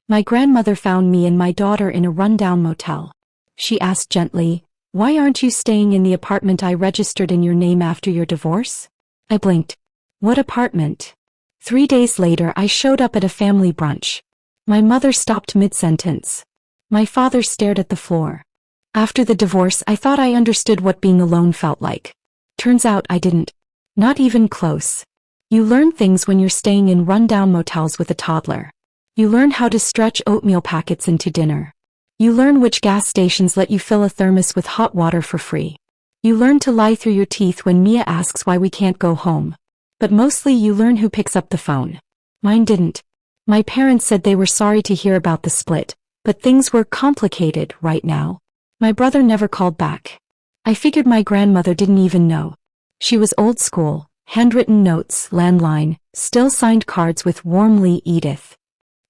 My grandmother found me and my daughter in a rundown motel. She asked gently, "Why aren't you staying in the apartment I registered in your name after your divorce?" I blinked. What apartment? 3 days later I showed up at a family brunch. My mother stopped mid-sentence. My father stared at the floor. After the divorce I thought I understood what being alone felt like. Turns out I didn't. Not even close. You learn things when you're staying in rundown motels with a toddler. You learn how to stretch oatmeal packets into dinner. You learn which gas stations let you fill a thermos with hot water for free. You learn to lie through your teeth when Mia asks why we can't go home. But mostly you learn who picks up the phone. Mine didn't. My parents said they were sorry to hear about the split, but things were complicated right now. My brother never called back. I figured my grandmother didn't even know. She was old school, handwritten notes, landline, still signed cards with warmly Edith.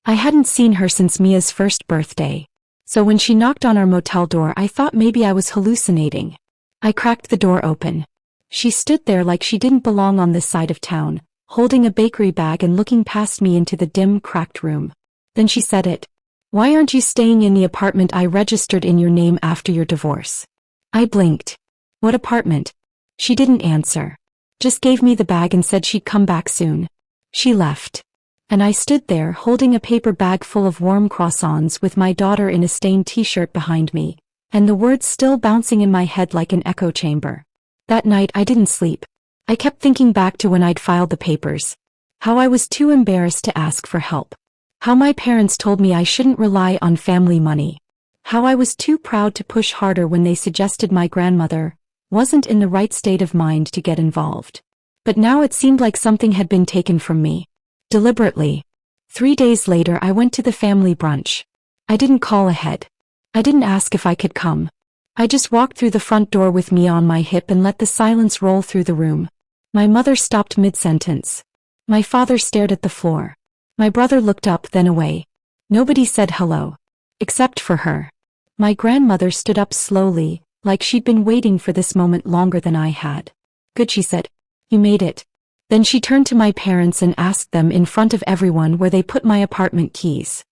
I hadn't seen her since Mia's first birthday. So when she knocked on our motel door I thought maybe I was hallucinating. I cracked the door open. She stood there like she didn't belong on this side of town, holding a bakery bag and looking past me into the dim, cracked room. Then she said it. "Why aren't you staying in the apartment I registered in your name after your divorce?" I blinked. What apartment? She didn't answer. Just gave me the bag and said she'd come back soon. She left. And I stood there holding a paper bag full of warm croissants with my daughter in a stained t-shirt behind me, and the words still bouncing in my head like an echo chamber. That night I didn't sleep. I kept thinking back to when I'd filed the papers. How I was too embarrassed to ask for help. How my parents told me I shouldn't rely on family money. How I was too proud to push harder when they suggested my grandmother wasn't in the right state of mind to get involved. But now it seemed like something had been taken from me. Deliberately. 3 days later I went to the family brunch. I didn't call ahead. I didn't ask if I could come. I just walked through the front door with Mia on my hip and let the silence roll through the room. My mother stopped mid-sentence. My father stared at the floor. My brother looked up then away. Nobody said hello. Except for her. My grandmother stood up slowly, like she'd been waiting for this moment longer than I had. "Good," she said. "You made it." Then she turned to my parents and asked them in front of everyone where they put my apartment keys.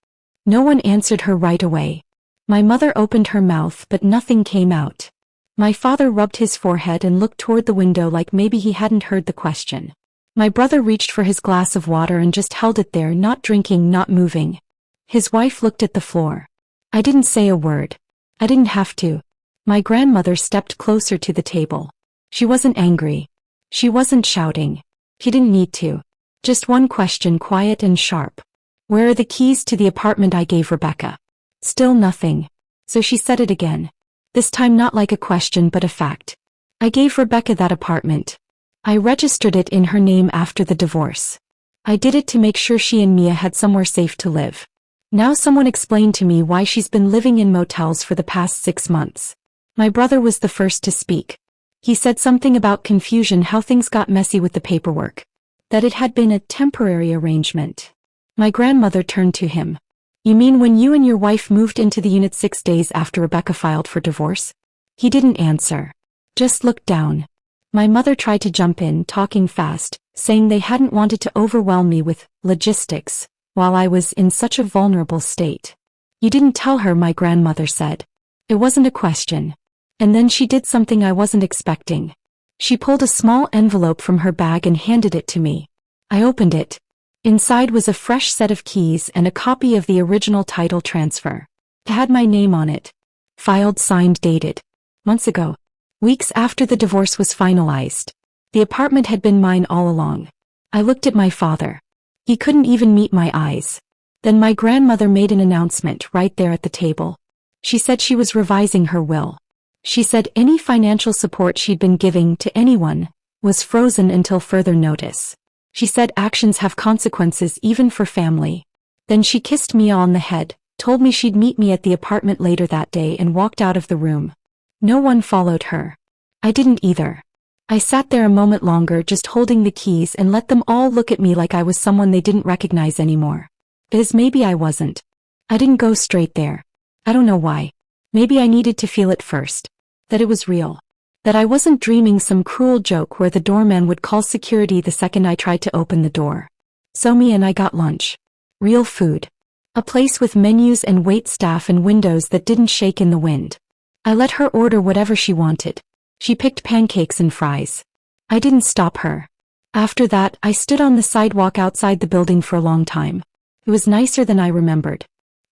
No one answered her right away. My mother opened her mouth but nothing came out. My father rubbed his forehead and looked toward the window like maybe he hadn't heard the question. My brother reached for his glass of water and just held it there, not drinking, not moving. His wife looked at the floor. I didn't say a word. I didn't have to. My grandmother stepped closer to the table. She wasn't angry. She wasn't shouting. He didn't need to. Just one question, quiet and sharp. "Where are the keys to the apartment I gave Rebecca?" Still nothing. So she said it again. This time not like a question but a fact. "I gave Rebecca that apartment. I registered it in her name after the divorce. I did it to make sure she and Mia had somewhere safe to live. Now someone explained to me why she's been living in motels for the past 6 months. My brother was the first to speak. He said something about confusion, how things got messy with the paperwork. That it had been a temporary arrangement. My grandmother turned to him. "You mean when you and your wife moved into the unit 6 days after Rebecca filed for divorce?" He didn't answer. Just looked down. My mother tried to jump in, talking fast, saying they hadn't wanted to overwhelm me with logistics while I was in such a vulnerable state. "You didn't tell her," my grandmother said. It wasn't a question. And then she did something I wasn't expecting. She pulled a small envelope from her bag and handed it to me. I opened it. Inside was a fresh set of keys and a copy of the original title transfer. It had my name on it. Filed, signed, dated. Months ago. Weeks after the divorce was finalized. The apartment had been mine all along. I looked at my father. He couldn't even meet my eyes. Then my grandmother made an announcement right there at the table. She said she was revising her will. She said any financial support she'd been giving to anyone was frozen until further notice. She said actions have consequences even for family. Then she kissed me on the head, told me she'd meet me at the apartment later that day and walked out of the room. No one followed her. I didn't either. I sat there a moment longer just holding the keys and let them all look at me like I was someone they didn't recognize anymore. Because maybe I wasn't. I didn't go straight there. I don't know why. Maybe I needed to feel it first. That it was real. That I wasn't dreaming some cruel joke where the doorman would call security the second I tried to open the door. So me and I got lunch. Real food. A place with menus and waitstaff and windows that didn't shake in the wind. I let her order whatever she wanted. She picked pancakes and fries. I didn't stop her. After that, I stood on the sidewalk outside the building for a long time. It was nicer than I remembered.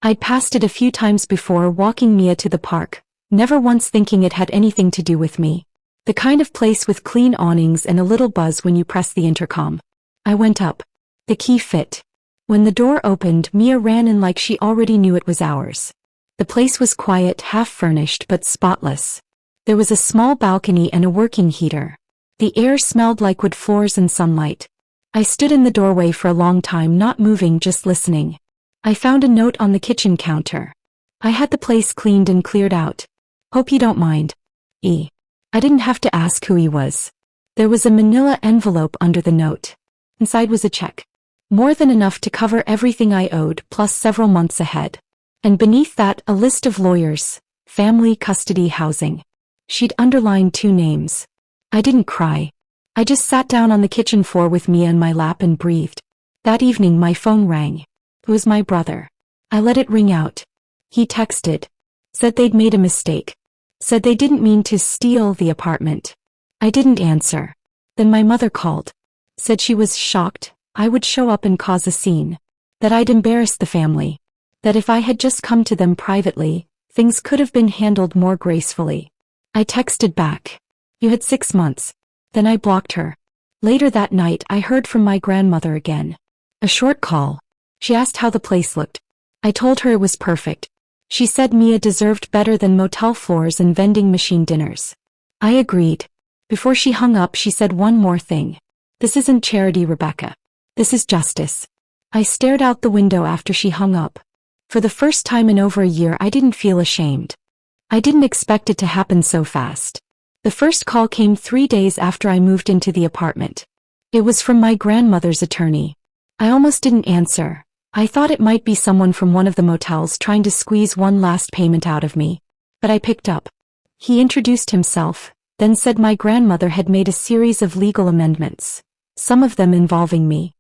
I'd passed it a few times before walking Mia to the park, never once thinking it had anything to do with me. The kind of place with clean awnings and a little buzz when you press the intercom. I went up. The key fit. When the door opened, Mia ran in like she already knew it was ours. The place was quiet, half-furnished but spotless. There was a small balcony and a working heater. The air smelled like wood floors and sunlight. I stood in the doorway for a long time, not moving, just listening. I found a note on the kitchen counter. I had the place cleaned and cleared out. Hope you don't mind. E. I didn't have to ask who he was. There was a manila envelope under the note. Inside was a check. More than enough to cover everything I owed, plus several months ahead. And beneath that, a list of lawyers, family, custody, housing. She'd underlined 2 names. I didn't cry. I just sat down on the kitchen floor with Mia in my lap and breathed. That evening my phone rang. It was my brother. I let it ring out. He texted. Said they'd made a mistake. Said they didn't mean to steal the apartment. I didn't answer. Then my mother called. Said she was shocked I would show up and cause a scene. That I'd embarrassed the family. That if I had just come to them privately, things could have been handled more gracefully. I texted back. You had 6 months. Then I blocked her. Later that night I heard from my grandmother again. A short call. She asked how the place looked. I told her it was perfect. She said Mia deserved better than motel floors and vending machine dinners. I agreed. Before she hung up, she said one more thing. This isn't charity, Rebecca. This is justice. I stared out the window after she hung up. For the first time in over a year, I didn't feel ashamed. I didn't expect it to happen so fast. The first call came 3 days after I moved into the apartment. It was from my grandmother's attorney. I almost didn't answer. I thought it might be someone from one of the motels trying to squeeze one last payment out of me. But I picked up. He introduced himself, then said my grandmother had made a series of legal amendments, some of them involving me.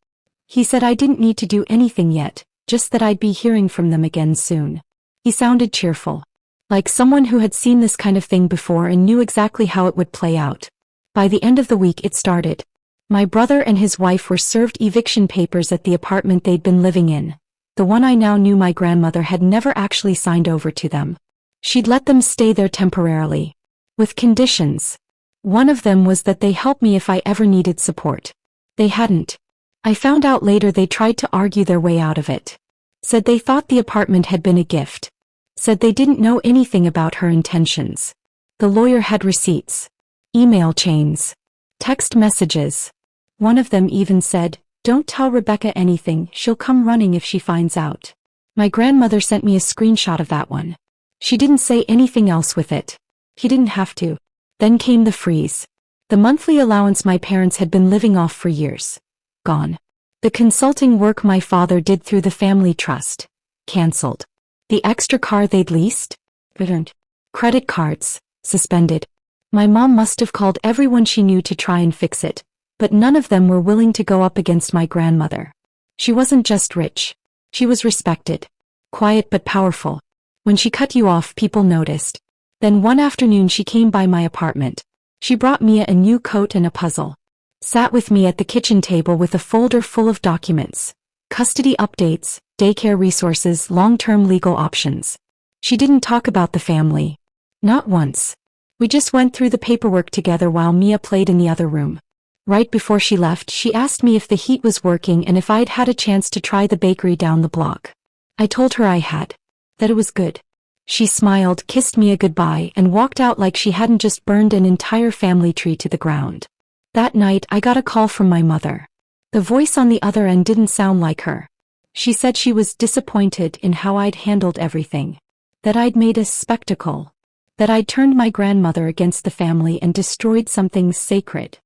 He said I didn't need to do anything yet, just that I'd be hearing from them again soon. He sounded cheerful. Like someone who had seen this kind of thing before and knew exactly how it would play out. By the end of the week it started. My brother and his wife were served eviction papers at the apartment they'd been living in. The one I now knew my grandmother had never actually signed over to them. She'd let them stay there temporarily. With conditions. One of them was that they help me if I ever needed support. They hadn't. I found out later they tried to argue their way out of it. Said they thought the apartment had been a gift. Said they didn't know anything about her intentions. The lawyer had receipts. Email chains. Text messages. One of them even said, "Don't tell Rebecca anything, she'll come running if she finds out." My grandmother sent me a screenshot of that one. She didn't say anything else with it. He didn't have to. Then came the freeze. The monthly allowance my parents had been living off for years. Gone. The consulting work my father did through the family trust. Cancelled. The extra car they'd leased? Returned. Credit cards. Suspended. My mom must have called everyone she knew to try and fix it, but none of them were willing to go up against my grandmother. She wasn't just rich. She was respected. Quiet but powerful. When she cut you off, people noticed. Then one afternoon she came by my apartment. She brought Mia a new coat and a puzzle. Sat with me at the kitchen table with a folder full of documents. Custody updates, daycare resources, long-term legal options. She didn't talk about the family. Not once. We just went through the paperwork together while Mia played in the other room. Right before she left, she asked me if the heat was working and if I'd had a chance to try the bakery down the block. I told her I had. That it was good. She smiled, kissed Mia goodbye, and walked out like she hadn't just burned an entire family tree to the ground. That night, I got a call from my mother. The voice on the other end didn't sound like her. She said she was disappointed in how I'd handled everything. That I'd made a spectacle. That I'd turned my grandmother against the family and destroyed something sacred.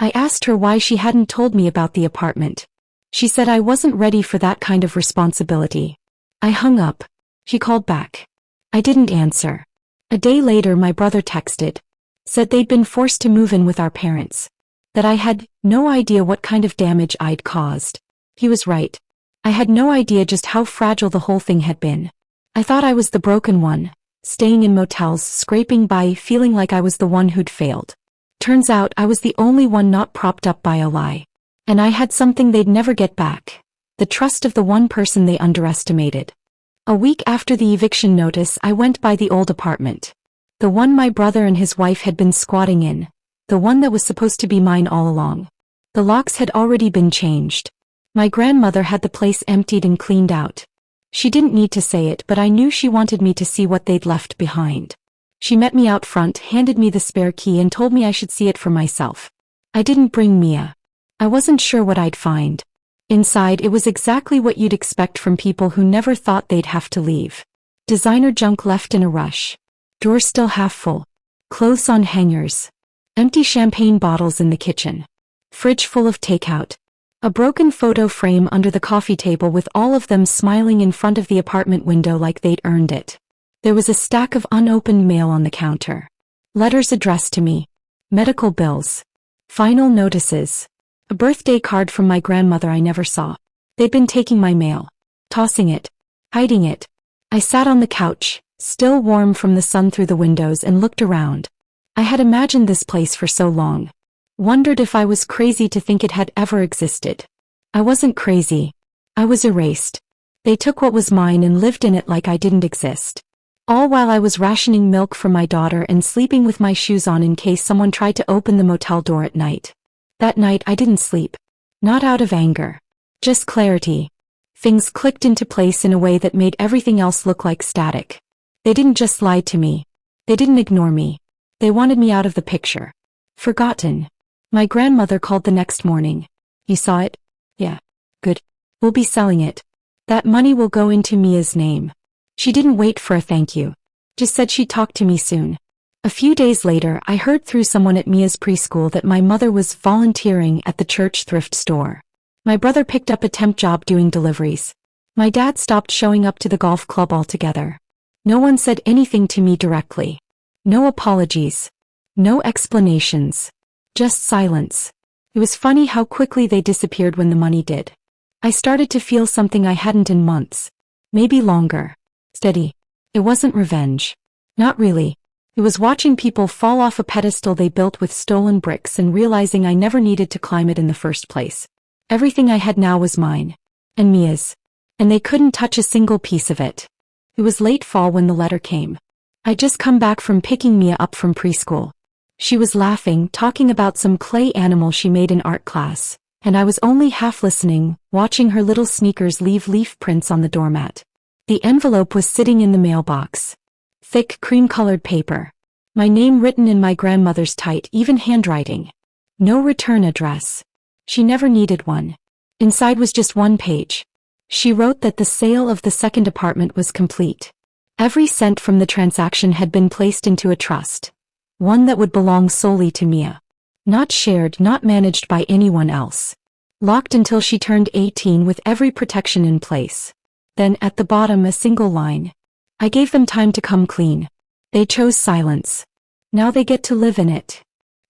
I asked her why she hadn't told me about the apartment. She said I wasn't ready for that kind of responsibility. I hung up. She called back. I didn't answer. A day later my brother texted. Said they'd been forced to move in with our parents. That I had no idea what kind of damage I'd caused. He was right. I had no idea just how fragile the whole thing had been. I thought I was the broken one, staying in motels, scraping by, feeling like I was the one who'd failed. Turns out I was the only one not propped up by a lie. And I had something they'd never get back: the trust of the one person they underestimated. A week after the eviction notice, I went by the old apartment. The one my brother and his wife had been squatting in. The one that was supposed to be mine all along. The locks had already been changed. My grandmother had the place emptied and cleaned out. She didn't need to say it, but I knew she wanted me to see what they'd left behind. She met me out front, handed me the spare key, and told me I should see it for myself. I didn't bring Mia. I wasn't sure what I'd find. Inside, it was exactly what you'd expect from people who never thought they'd have to leave. Designer junk left in a rush. Drawers still half full. Clothes on hangers. Empty champagne bottles in the kitchen. Fridge full of takeout. A broken photo frame under the coffee table with all of them smiling in front of the apartment window like they'd earned it. There was a stack of unopened mail on the counter. Letters addressed to me. Medical bills. Final notices. A birthday card from my grandmother I never saw. They'd been taking my mail. Tossing it. Hiding it. I sat on the couch, still warm from the sun through the windows, and looked around. I had imagined this place for so long. Wondered if I was crazy to think it had ever existed. I wasn't crazy. I was erased. They took what was mine and lived in it like I didn't exist. All while I was rationing milk for my daughter and sleeping with my shoes on in case someone tried to open the motel door at night. That night I didn't sleep. Not out of anger. Just clarity. Things clicked into place in a way that made everything else look like static. They didn't just lie to me. They didn't ignore me. They wanted me out of the picture. Forgotten. My grandmother called the next morning. You saw it? Yeah. Good. We'll be selling it. That money will go into Mia's name. She didn't wait for a thank you. Just said she'd talk to me soon. A few days later, I heard through someone at Mia's preschool that my mother was volunteering at the church thrift store. My brother picked up a temp job doing deliveries. My dad stopped showing up to the golf club altogether. No one said anything to me directly. No apologies. No explanations. Just silence. It was funny how quickly they disappeared when the money did. I started to feel something I hadn't in months. Maybe longer. Steady. It wasn't revenge. Not really. It was watching people fall off a pedestal they built with stolen bricks and realizing I never needed to climb it in the first place. Everything I had now was mine. And Mia's. And they couldn't touch a single piece of it. It was late fall when the letter came. I'd just come back from picking Mia up from preschool. She was laughing, talking about some clay animal she made in art class, and I was only half listening, watching her little sneakers leave leaf prints on the doormat. The envelope was sitting in the mailbox. Thick, cream-colored paper. My name written in my grandmother's tight, even handwriting. No return address. She never needed one. Inside was just one page. She wrote that the sale of the second apartment was complete. Every cent from the transaction had been placed into a trust. One that would belong solely to Mia. Not shared, not managed by anyone else. Locked until she turned 18 with every protection in place. Then at the bottom a single line. I gave them time to come clean. They chose silence. Now they get to live in it.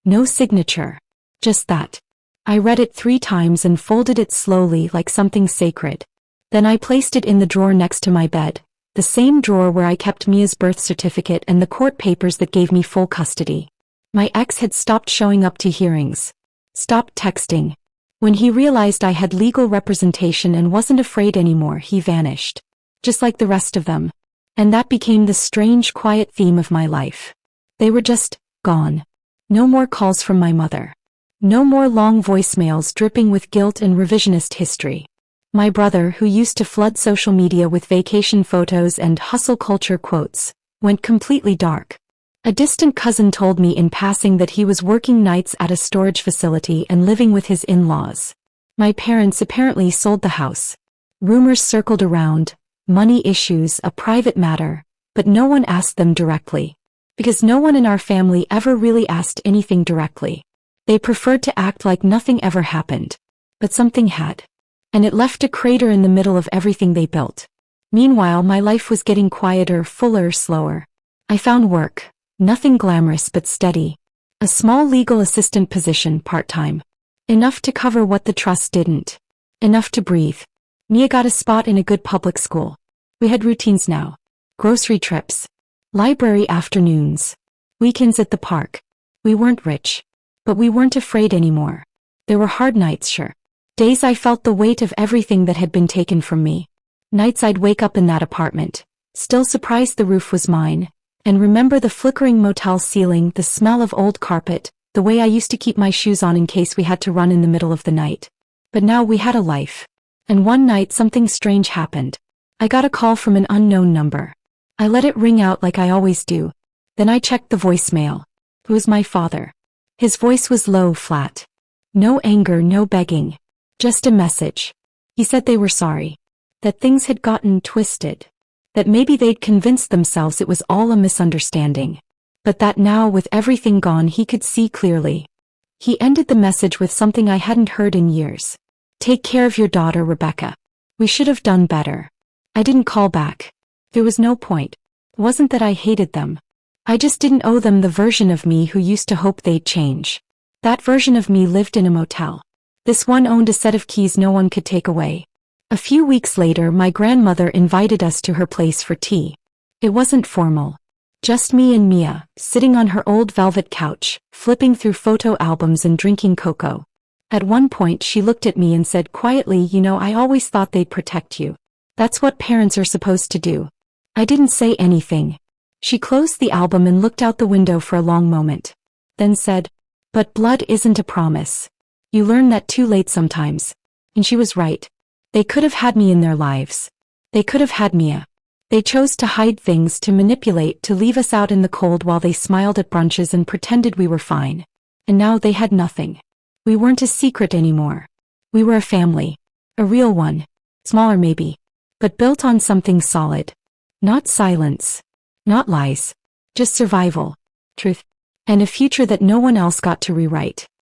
No signature. Just that. I read it 3 times and folded it slowly like something sacred. Then I placed it in the drawer next to my bed. The same drawer where I kept Mia's birth certificate and the court papers that gave me full custody. My ex had stopped showing up to hearings. Stopped texting. When he realized I had legal representation and wasn't afraid anymore, he vanished. Just like the rest of them. And that became the strange, quiet theme of my life. They were just gone. No more calls from my mother. No more long voicemails dripping with guilt and revisionist history. My brother, who used to flood social media with vacation photos and hustle culture quotes, went completely dark. A distant cousin told me in passing that he was working nights at a storage facility and living with his in-laws. My parents apparently sold the house. Rumors circled around, money issues, a private matter, but no one asked them directly. Because no one in our family ever really asked anything directly. They preferred to act like nothing ever happened. But something had. And it left a crater in the middle of everything they built. Meanwhile, my life was getting quieter, fuller, slower. I found work. Nothing glamorous but steady. A small legal assistant position, part-time. Enough to cover what the trust didn't. Enough to breathe. Mia got a spot in a good public school. We had routines now. Grocery trips. Library afternoons. Weekends at the park. We weren't rich. But we weren't afraid anymore. There were hard nights, sure. Days I felt the weight of everything that had been taken from me. Nights I'd wake up in that apartment, still surprised the roof was mine, and remember the flickering motel ceiling, the smell of old carpet, the way I used to keep my shoes on in case we had to run in the middle of the night. But now we had a life. And one night something strange happened. I got a call from an unknown number. I let it ring out like I always do. Then I checked the voicemail. It was my father. His voice was low, flat. No anger, no begging. Just a message. He said they were sorry. That things had gotten twisted. That maybe they'd convinced themselves it was all a misunderstanding. But that now, with everything gone, he could see clearly. He ended the message with something I hadn't heard in years. Take care of your daughter, Rebecca. We should have done better. I didn't call back. There was no point. It wasn't that I hated them. I just didn't owe them the version of me who used to hope they'd change. That version of me lived in a motel. This one owned a set of keys no one could take away. A few weeks later, my grandmother invited us to her place for tea. It wasn't formal. Just me and Mia, sitting on her old velvet couch, flipping through photo albums and drinking cocoa. At one point she looked at me and said quietly, "You know, I always thought they'd protect you. That's what parents are supposed to do." I didn't say anything. She closed the album and looked out the window for a long moment. Then said, "But blood isn't a promise. You learn that too late sometimes." And she was right. They could have had me in their lives. They could have had Mia. They chose to hide things, to manipulate, to leave us out in the cold while they smiled at brunches and pretended we were fine. And now they had nothing. We weren't a secret anymore. We were a family. A real one. Smaller maybe. But built on something solid. Not silence. Not lies. Just survival. Truth. And a future that no one else got to rewrite.